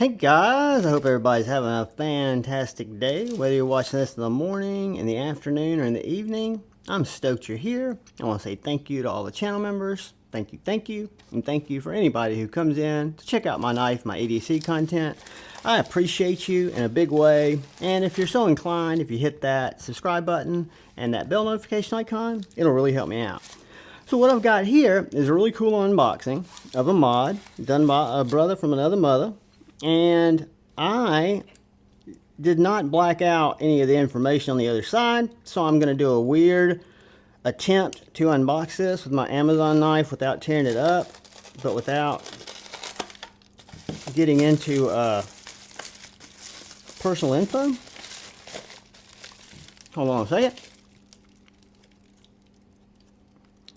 Hey guys, I hope everybody's having a fantastic day. Whether you're watching this in the morning, in the afternoon, or in the evening, I'm stoked you're here. I want to say thank you to all the channel members. Thank you, and thank you for anybody who comes in to check out my knife, my ADC content. I appreciate you in a big way, and if you're so inclined, if you hit that subscribe button and that bell notification icon, it'll really help me out. So what I've got here is a really cool unboxing of a mod done by a brother from another mother. And I did not black out any of the information on the other side, so I'm going to do a weird attempt to unbox this with my Amazon knife without tearing it up, but without getting into personal info. Hold on a second.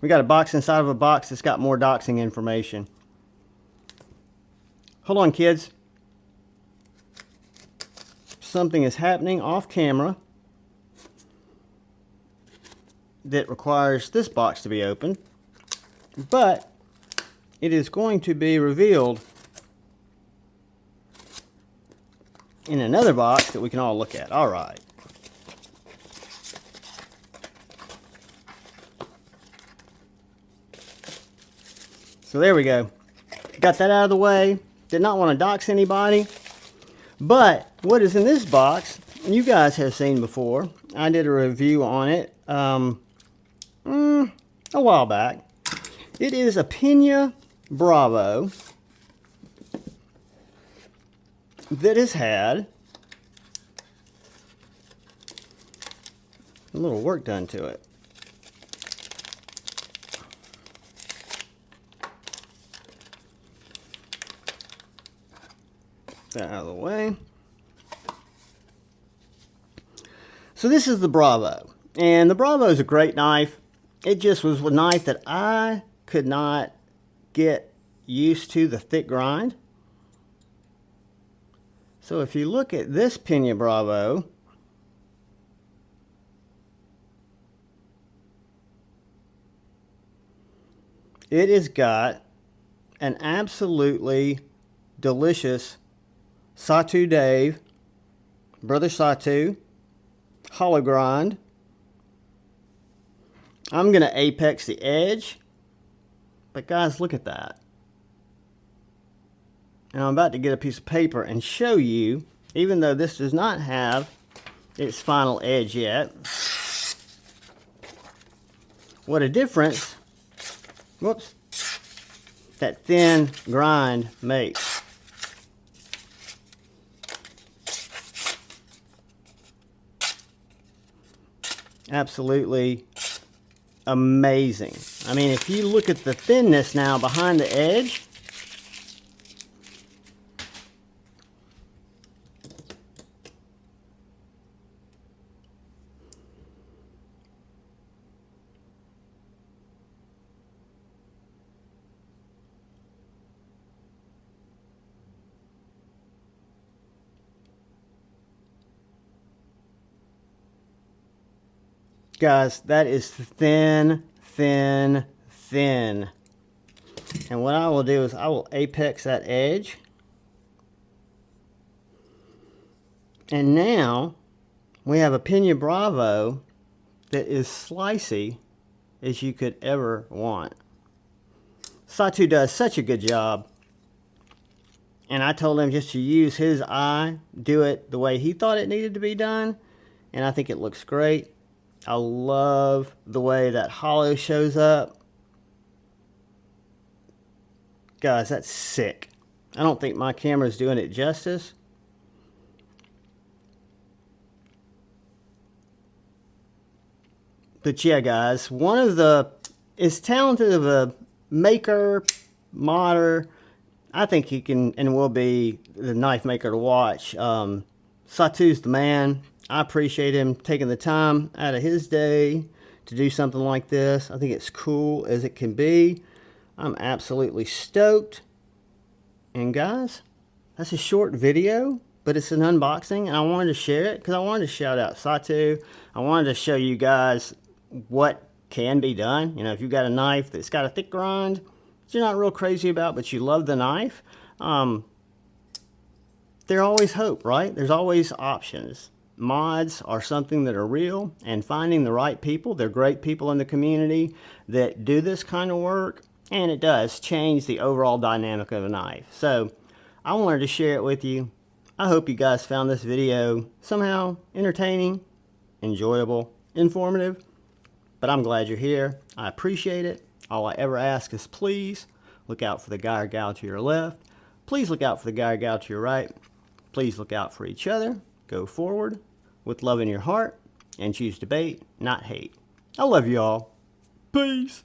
We got a box inside of a box that's got more doxing information. Hold on, kids. Something is happening off camera that requires this box to be opened, but it is going to be revealed in another box that we can all look at. All right. So there we go. Got that out of the way. Did not want to dox anybody. But what is in this box, you guys have seen before. I did a review on it a while back. It is a Pena Bravo that has had a little work done to it. That out of the way. So this is the Bravo, and the Bravo is a great knife. It just was a knife that I could not get used to the thick grind. So if you look at this Pena Bravo, it has got an absolutely delicious Sawtooth Dave, Brother Sawtooth, hollow grind. I'm going to apex the edge, but guys, look at that. And I'm about to get a piece of paper and show you, even though this does not have its final edge yet, what a difference, whoops, that thin grind makes. Absolutely amazing. I mean, if you look at the thinness now behind the edge, guys, that is thin, thin, thin. And what I will do is I will apex that edge. And now we have a Pena Bravo that is slicey as you could ever want. Sawtooth does such a good job. And I told him just to use his eye, do it the way he thought it needed to be done. And I think it looks great. I love the way that hollow shows up. Guys, that's sick. I don't think my camera's doing it justice. But yeah, guys, one of the, as talented of a maker, modder, I think he can and will be the knife maker to watch. Sawtooth's the man. I appreciate him taking the time out of his day to do something like this. I think it's cool as it can be. I'm absolutely stoked. And guys, that's a short video, but it's an unboxing, and I wanted to share it because I wanted to shout out Sawtooth. I wanted to show you guys what can be done. You know, if you've got a knife that's got a thick grind that you're not real crazy about, but you love the knife, there's always hope, right? There's always options. Mods are something that are real, and finding the right people, they're great people in the community that do this kind of work, and it does change the overall dynamic of a knife. So I wanted to share it with you. I hope you guys found this video somehow entertaining, enjoyable, informative, but I'm glad you're here. I appreciate it. All I ever ask is please look out for the guy or gal to your left. Please look out for the guy or gal to your right. Please look out for each other. Go forward with love in your heart and choose debate, not hate. I love you all. Peace.